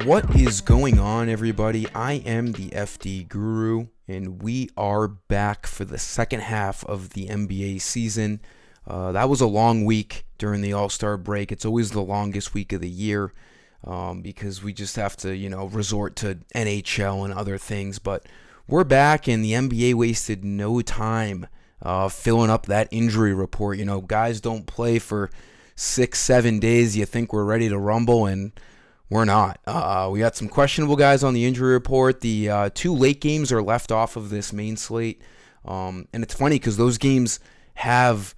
What is going on, everybody? I am the FD Guru, and we are back for the second half of the NBA season. That was a long week during the All-Star break. It's always the longest week of the year because we just have to, resort to NHL and other things. But we're back, and the NBA wasted no time filling up that injury report. Guys don't play for 6-7 days. You think we're ready to rumble, and we're not. We got some questionable guys on the injury report. The two late games are left off of this main slate. And it's funny because those games have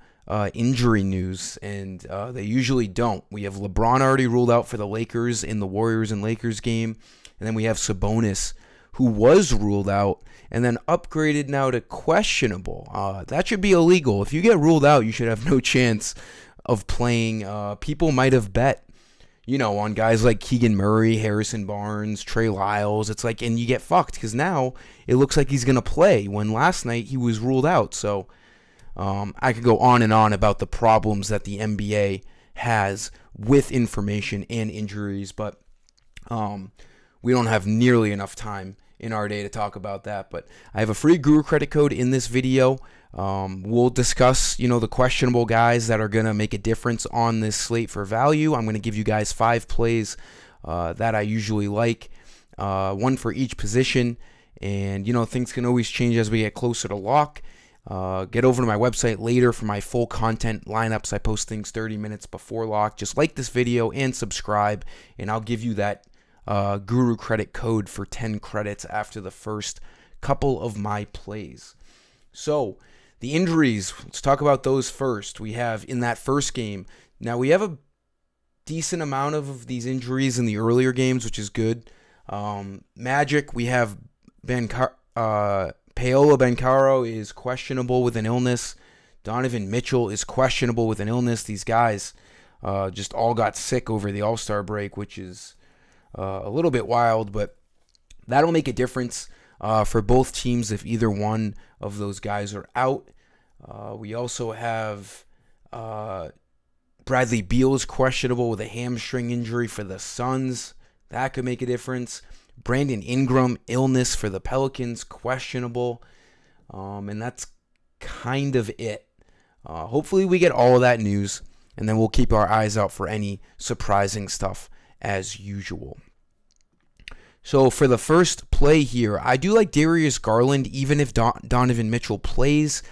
injury news, and they usually don't. We have LeBron already ruled out for the Lakers in the Warriors and Lakers game. And then we have Sabonis, who was ruled out and then upgraded now to questionable. That should be illegal. If you get ruled out, you should have no chance of playing. People might have bet on guys like Keegan Murray, Harrison Barnes, Trey Lyles. It's like, and you get fucked because now it looks like he's going to play when last night he was ruled out. So I could go on and on about the problems that the NBA has with information and injuries, but we don't have nearly enough time in our day to talk about that. But I have a free Guru credit code in this video. We'll discuss, the questionable guys that are going to make a difference on this slate for value. I'm going to give you guys 5 plays that I usually like, one for each position. And, things can always change as we get closer to lock. Get over to my website later for my full content lineups. I post things 30 minutes before lock. Just like this video and subscribe, and I'll give you that Guru credit code for 10 credits after the first couple of my plays. So, the injuries, let's talk about those first. We have in that first game, now we have a decent amount of these injuries in the earlier games, which is good. Magic, we have Paolo Banchero is questionable with an illness. Donovan Mitchell is questionable with an illness. These guys just all got sick over the All-Star break, which is a little bit wild, but that'll make a difference for both teams if either one of those guys are out. We also have Bradley Beal is questionable with a hamstring injury for the Suns. That could make a difference. Brandon Ingram, illness for the Pelicans, questionable. And that's kind of it. Hopefully we get all of that news, and then we'll keep our eyes out for any surprising stuff as usual. So for the first play here, I do like Darius Garland, even if Donovan Mitchell plays.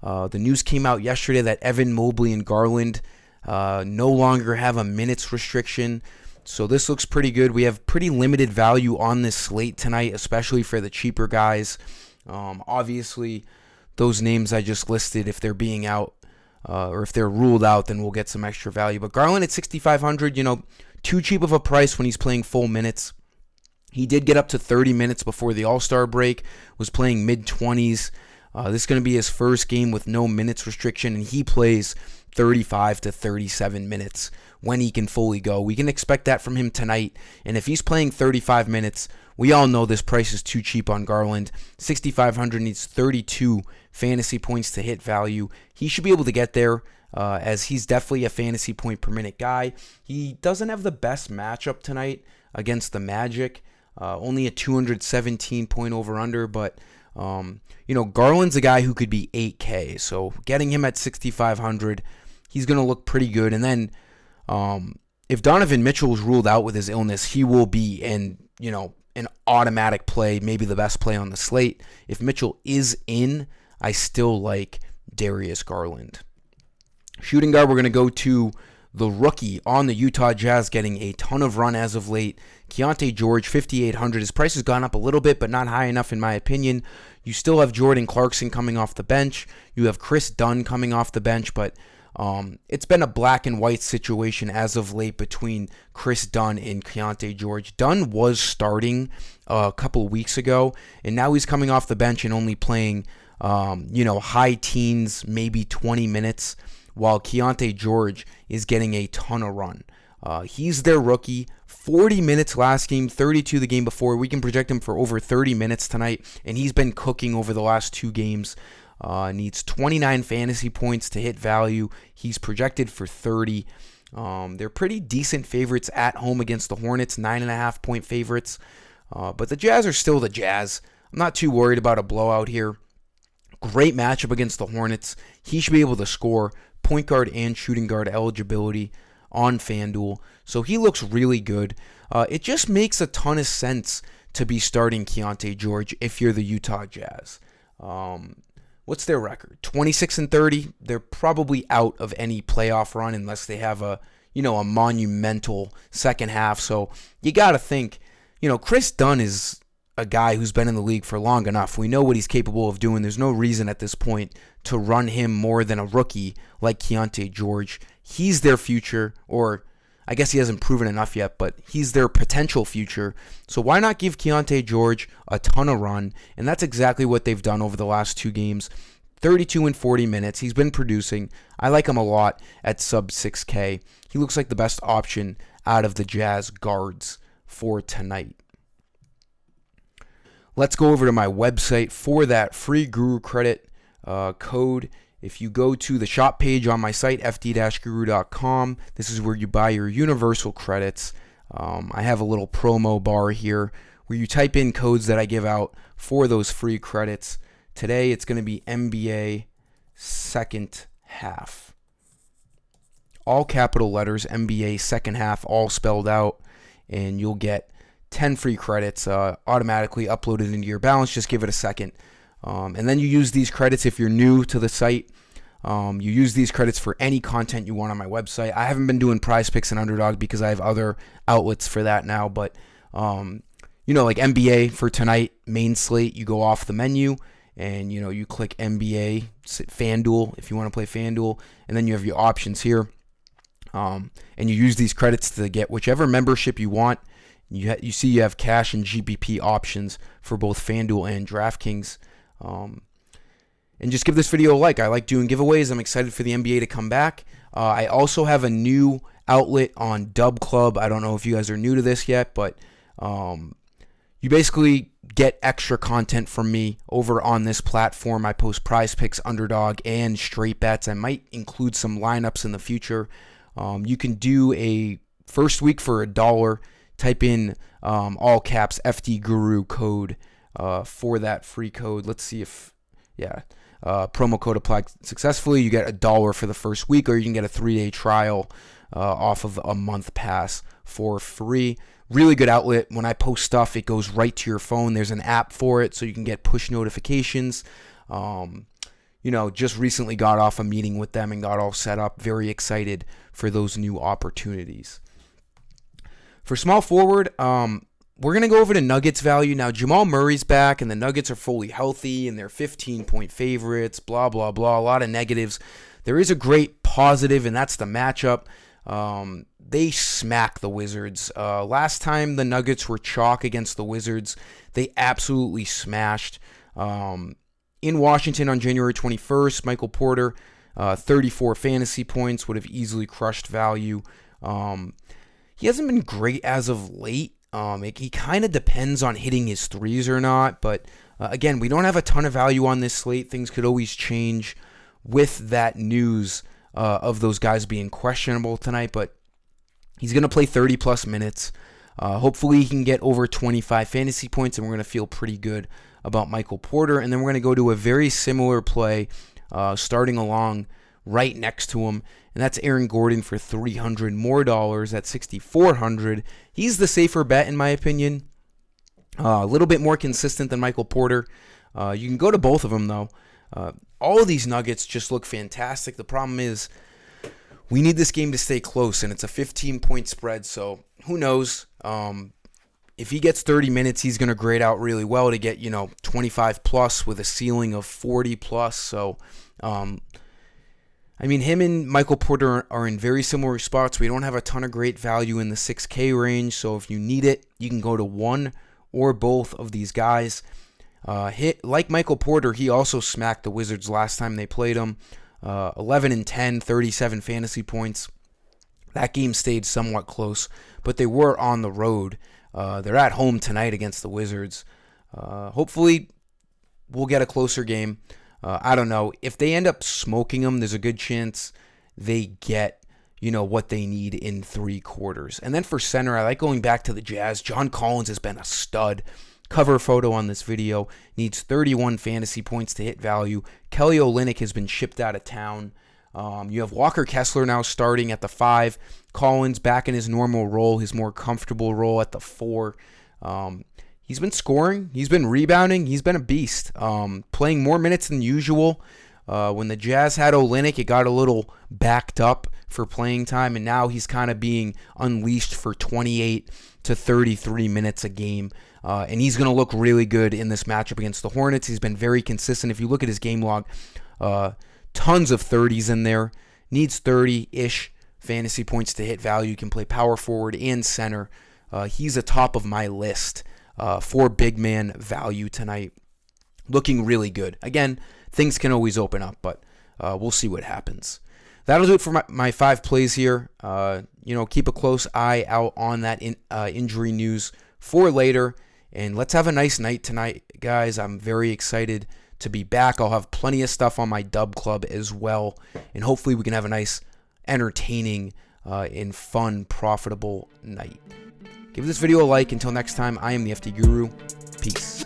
The news came out yesterday that Evan Mobley and Garland no longer have a minutes restriction. So this looks pretty good. We have pretty limited value on this slate tonight, especially for the cheaper guys. Obviously, those names I just listed, if they're being out or if they're ruled out, then we'll get some extra value. But Garland at 6,500, too cheap of a price when he's playing full minutes. He did get up to 30 minutes before the All-Star break, was playing mid-20s. This is going to be his first game with no minutes restriction, and he plays 35 to 37 minutes when he can fully go. We can expect that from him tonight, and if he's playing 35 minutes, we all know this price is too cheap on Garland. 6,500 needs 32 fantasy points to hit value. He should be able to get there, as he's definitely a fantasy point per minute guy. He doesn't have the best matchup tonight against the Magic. Only a 217 point over-under, but Garland's a guy who could be 8K, so getting him at 6,500, he's going to look pretty good. And then if Donovan Mitchell is ruled out with his illness, he will be an automatic play, maybe the best play on the slate. If Mitchell is in, I still like Darius Garland. Shooting guard, we're going to go to the rookie on the Utah Jazz, getting a ton of run as of late. Keon George, 5,800. His price has gone up a little bit, but not high enough in my opinion. You still have Jordan Clarkson coming off the bench. You have Chris Dunn coming off the bench, but it's been a black and white situation as of late between Chris Dunn and Keon George. Dunn was starting a couple of weeks ago, and now he's coming off the bench and only playing, high teens, maybe 20 minutes, while Keon George is getting a ton of run. He's their rookie, 40 minutes last game, 32 the game before. We can project him for over 30 minutes tonight, and he's been cooking over the last 2 games. Needs 29 fantasy points to hit value. He's projected for 30. They're pretty decent favorites at home against the Hornets, 9.5-point favorites. But the Jazz are still the Jazz. I'm not too worried about a blowout here. Great matchup against the Hornets. He should be able to score. Point guard and shooting guard eligibility on FanDuel. So he looks really good. It just makes a ton of sense to be starting Keon George if you're the Utah Jazz. What's their record? 26-30. They're probably out of any playoff run unless they have a monumental second half. So you got to think, Chris Dunn is a guy who's been in the league for long enough. We know what he's capable of doing. There's no reason at this point to run him more than a rookie like Keon George. He's their future, or I guess he hasn't proven enough yet, but he's their potential future. So why not give Keon George a ton of run? And that's exactly what they've done over the last 2 games. 32 and 40 minutes. He's been producing. I like him a lot at sub 6K. He looks like the best option out of the Jazz guards for tonight. Let's go over to my website for that free Guru credit code. If you go to the shop page on my site, fd-guru.com, this is where you buy your universal credits. I have a little promo bar here where you type in codes that I give out for those free credits. Today it's going to be NBA second half. All capital letters, NBA second half, all spelled out, and you'll get 10 free credits automatically uploaded into your balance. Just give it a second. And then you use these credits if you're new to the site. You use these credits for any content you want on my website. I haven't been doing Prize Picks and Underdog because I have other outlets for that now. But, like NBA for tonight, main slate, you go off the menu and, you click NBA, FanDuel if you want to play FanDuel. And then you have your options here. And you use these credits to get whichever membership you want. You see you have cash and GPP options for both FanDuel and DraftKings. And just give this video a like. I like doing giveaways. I'm excited for the NBA to come back. I also have a new outlet on Dub Club. I don't know if you guys are new to this yet, but you basically get extra content from me over on this platform. I post Prize Picks, Underdog, and straight bets. I might include some lineups in the future. You can do a first week for $1. Type in all caps FD Guru code for that free code. Let's see if, promo code applied successfully. You get $1 for the first week, or you can get a 3-day trial off of a month pass for free. Really good outlet. When I post stuff, it goes right to your phone. There's an app for it, so you can get push notifications. Just recently got off a meeting with them and got all set up. Very excited for those new opportunities. For small forward, we're going to go over to Nuggets value. Now, Jamal Murray's back, and the Nuggets are fully healthy, and they're 15-point favorites, blah, blah, blah, a lot of negatives. There is a great positive, and that's the matchup. They smack the Wizards. Last time the Nuggets were chalk against the Wizards, they absolutely smashed. In Washington on January 21st, Michael Porter, 34 fantasy points, would have easily crushed value. He hasn't been great as of late. He kind of depends on hitting his threes or not. But again, we don't have a ton of value on this slate. Things could always change with that news of those guys being questionable tonight. But he's going to play 30-plus minutes. Hopefully he can get over 25 fantasy points, and we're going to feel pretty good about Michael Porter. And then we're going to go to a very similar play starting along right next to him, and that's Aaron Gordon for $300 more at $6,400. He's the safer bet in my opinion. A little bit more consistent than Michael Porter. You can go to both of them though. All of these Nuggets just look fantastic. The problem is we need this game to stay close, and it's a 15-point spread, so who knows? If he gets 30 minutes, he's going to grade out really well to get 25 plus with a ceiling of 40 plus. So him and Michael Porter are in very similar spots. We don't have a ton of great value in the 6K range, so if you need it, you can go to one or both of these guys. Like Michael Porter, he also smacked the Wizards last time they played him. 11 and 10, 37 fantasy points. That game stayed somewhat close, but they were on the road. They're at home tonight against the Wizards. Hopefully, we'll get a closer game. I don't know. If they end up smoking them, there's a good chance they get, what they need in 3 quarters. And then for center, I like going back to the Jazz. John Collins has been a stud. Cover photo on this video. Needs 31 fantasy points to hit value. Kelly Olynyk has been shipped out of town. You have Walker Kessler now starting at the 5. Collins back in his normal role, his more comfortable role at the 4. He's been scoring. He's been rebounding. He's been a beast. Playing more minutes than usual. When the Jazz had Olynyk, it got a little backed up for playing time, and now he's kind of being unleashed for 28 to 33 minutes a game. And he's going to look really good in this matchup against the Hornets. He's been very consistent. If you look at his game log, tons of 30s in there. Needs 30-ish fantasy points to hit value. Can play power forward and center. He's atop of my list for big man value tonight. Looking really good. Again, things can always open up, but we'll see what happens. That'll do it for my 5 plays here. Keep a close eye out on that injury news for later. And let's have a nice night tonight, guys. I'm very excited to be back. I'll have plenty of stuff on my Dub Club as well. And hopefully we can have a nice, entertaining, and fun, profitable night. Give this video a like. Until next time, I am the FD Guru. Peace.